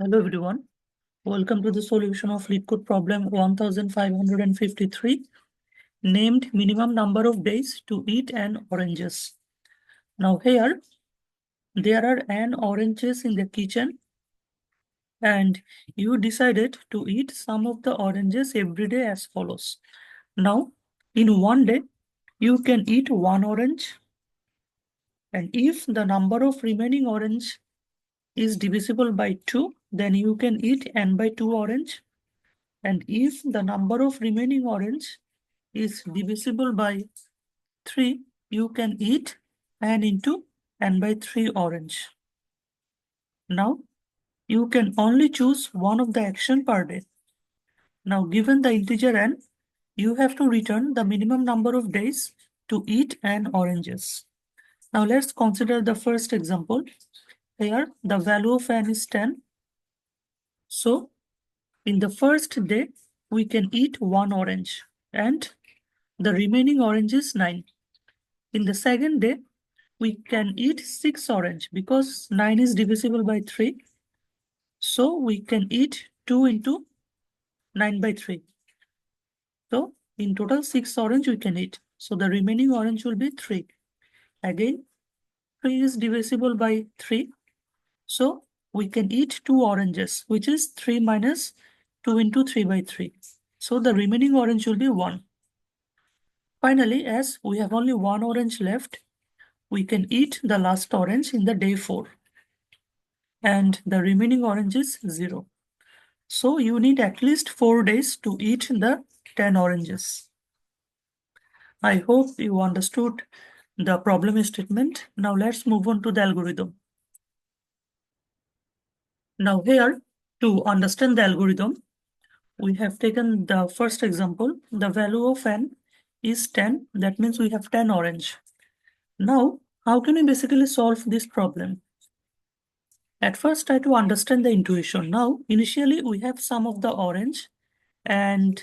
Hello everyone, welcome to the solution of LeetCode problem 1553 named minimum number of days to eat an oranges. Now here there are an oranges in the kitchen and you decided to eat some of the oranges every day as follows. Now in one day you can eat one orange, and if the number of remaining orange is divisible by 2, then you can eat n by 2 orange. And if the number of remaining orange is divisible by 3, you can eat n into n by 3 orange. Now, you can only choose one of the action per day. Now, given the integer n, you have to return the minimum number of days to eat n oranges. Now, let's consider the first example. Here, the value of n is 10. So, in the first day, we can eat one orange and the remaining orange is 9. In the second day, we can eat 6 orange because 9 is divisible by 3. So we can eat 2 into 9 by 3. So in total 6 orange we can eat. So the remaining orange will be 3. Again, 3 is divisible by 3. So we can eat 2 oranges, which is 3 minus 2 into 3 by 3. So the remaining orange will be 1. Finally, as we have only one orange left, we can eat the last orange in the day 4. And the remaining orange is 0. So you need at least 4 days to eat the 10 oranges. I hope you understood the problem statement. Now let's move on to the algorithm. Now here, to understand the algorithm, we have taken the first example. The value of n is 10. That means we have 10 orange. Now, how can we basically solve this problem? At first, try to understand the intuition. Now, initially, we have some of the orange and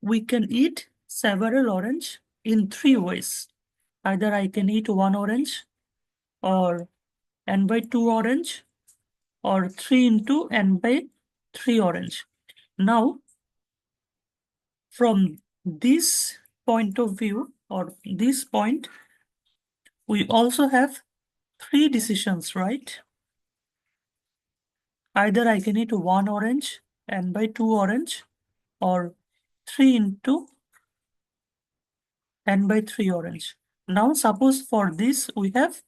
we can eat several orange in 3 ways. Either I can eat one orange or n by 2 orange or 3 into n by 3 orange. Now, from this point of view or this point, we also have 3 decisions, right? Either I can eat one orange, n by 2 orange, or 3 into n by 3 orange. Now, suppose for this, we have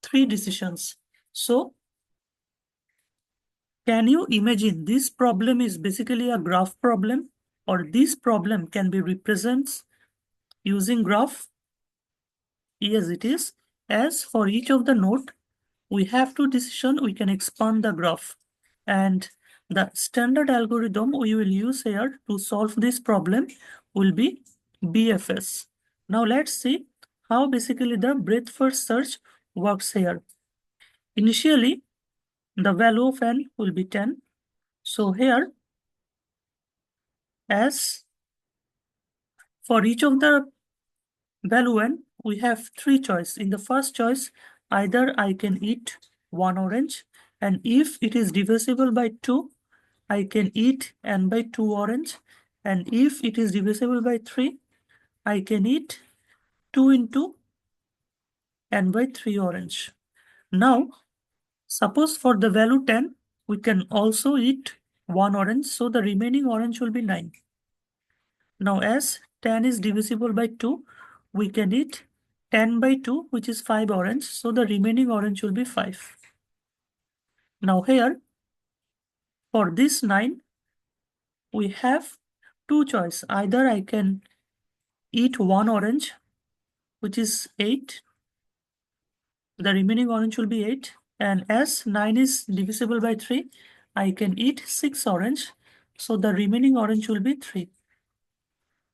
3 decisions. So, can you imagine this problem is basically a graph problem, or this problem can be represented using graph? Yes, it is. As for each of the node, we have 2 decisions, we can expand the graph. And the standard algorithm we will use here to solve this problem will be BFS. Now let's see how basically the breadth first search works here. Initially, the value of n will be 10. So here, as for each of the value n, we have 3 choices. In the first choice, either I can eat one orange, and if it is divisible by 2, I can eat n by 2 orange, and if it is divisible by 3, I can eat 2 into n by 3 orange. Now, suppose for the value 10, we can also eat one orange, so the remaining orange will be 9. Now, as 10 is divisible by 2, we can eat 10 by 2, which is 5 orange, so the remaining orange will be 5. Now here, for this 9, we have 2 choices. Either I can eat one orange, which is 8. The remaining orange will be 8. And as 9 is divisible by 3, I can eat 6 orange. So the remaining orange will be 3.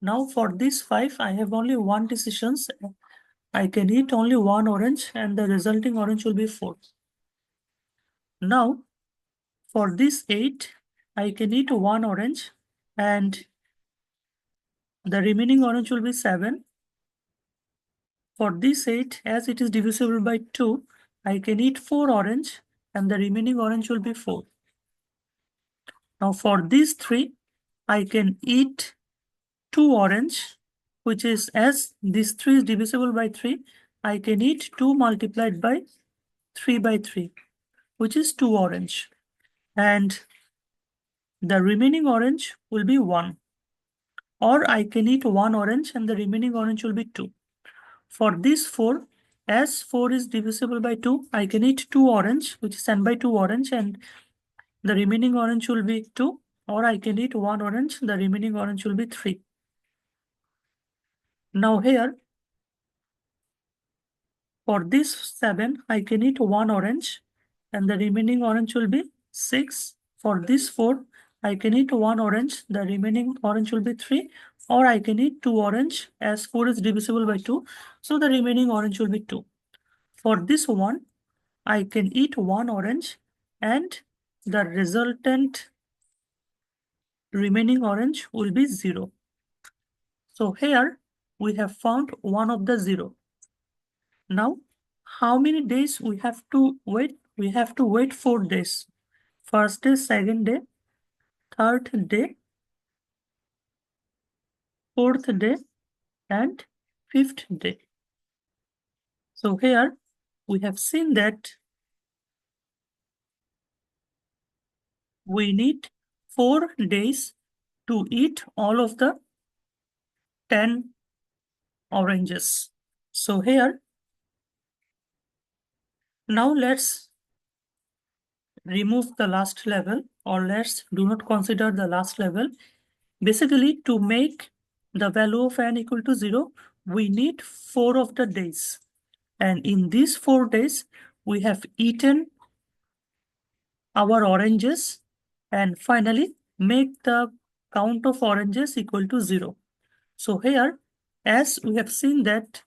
Now for this 5, I have only one decision. I can eat only one orange and the resulting orange will be 4. Now for this 8, I can eat one orange and the remaining orange will be 7. For this 8, as it is divisible by 2, I can eat 4 orange and the remaining orange will be 4. Now for these 3, I can eat 2 orange, which is, as this 3 is divisible by 3, I can eat 2 multiplied by 3 by 3, which is 2 orange. And the remaining orange will be 1. Or I can eat 1 orange and the remaining orange will be 2. For this 4, as 4 is divisible by 2, I can eat 2 orange, which is n by 2 orange, and the remaining orange will be 2. Or I can eat 1 orange, the remaining orange will be 3. Now here, for this 7, I can eat 1 orange, and the remaining orange will be 6. For this 4, I can eat 1 orange, the remaining orange will be 3. Or I can eat 2 orange, as 4 is divisible by 2, so the remaining orange will be 2. For this one, I can eat 1 orange, and the resultant remaining orange will be 0. So here we have found one of the 0. Now, how many days we have to wait? We have to wait 4 days. First day, second day, third day, fourth day, and fifth day. So here we have seen that we need 4 days to eat all of the 10 oranges. So here, now let's remove the last level, or let's do not consider the last level. Basically, to make the value of n equal to 0, we need 4 of the days. And in these 4 days, we have eaten our oranges and finally make the count of oranges equal to 0. So here, as we have seen that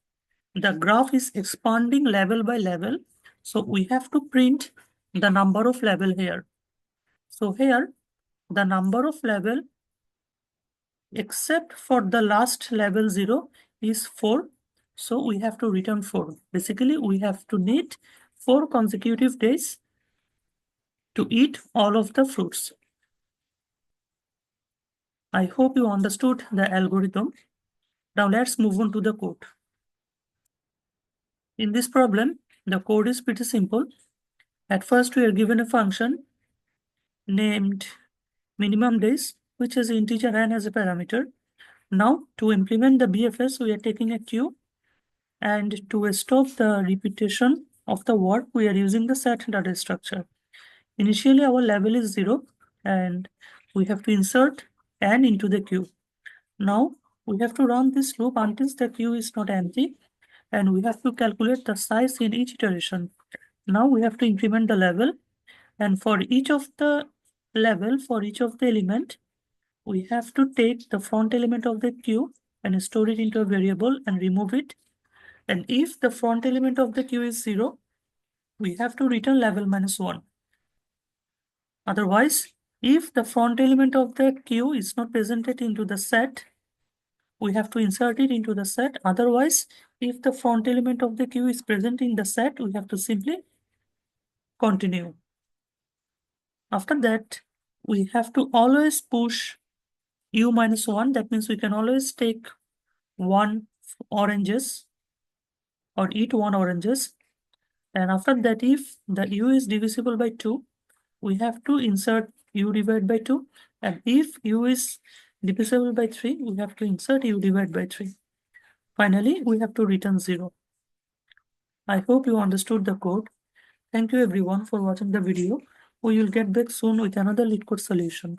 the graph is expanding level by level, so we have to print the number of level here. So here, the number of level except for the last level 0 is 4. So we have to return 4. Basically, we have to need 4 consecutive days to eat all of the fruits. I hope you understood the algorithm. Now let's move on to the code. In this problem, the code is pretty simple. At first, we are given a function named minimum days, which has integer n as a parameter. Now, to implement the BFS, we are taking a queue, and to stop the repetition of the work, we are using the set data structure. Initially, our level is 0, and we have to insert n into the queue. Now, we have to run this loop until the queue is not empty, and we have to calculate the size in each iteration. Now, we have to increment the level, and for each of the level, for each of the element, we have to take the front element of the queue and store it into a variable and remove it. And if the front element of the queue is 0, we have to return level minus 1. Otherwise, if the front element of the queue is not presented into the set, we have to insert it into the set. Otherwise, if the front element of the queue is present in the set, we have to simply continue. After that, we have to always push u minus 1. That means we can always take 1 oranges or eat 1 oranges. And after that, if the u is divisible by 2, we have to insert u divided by 2. And if u is divisible by 3, we have to insert u divided by 3. Finally, we have to return 0. I hope you understood the code. Thank you everyone for watching the video. We will get back soon with another LeetCode solution.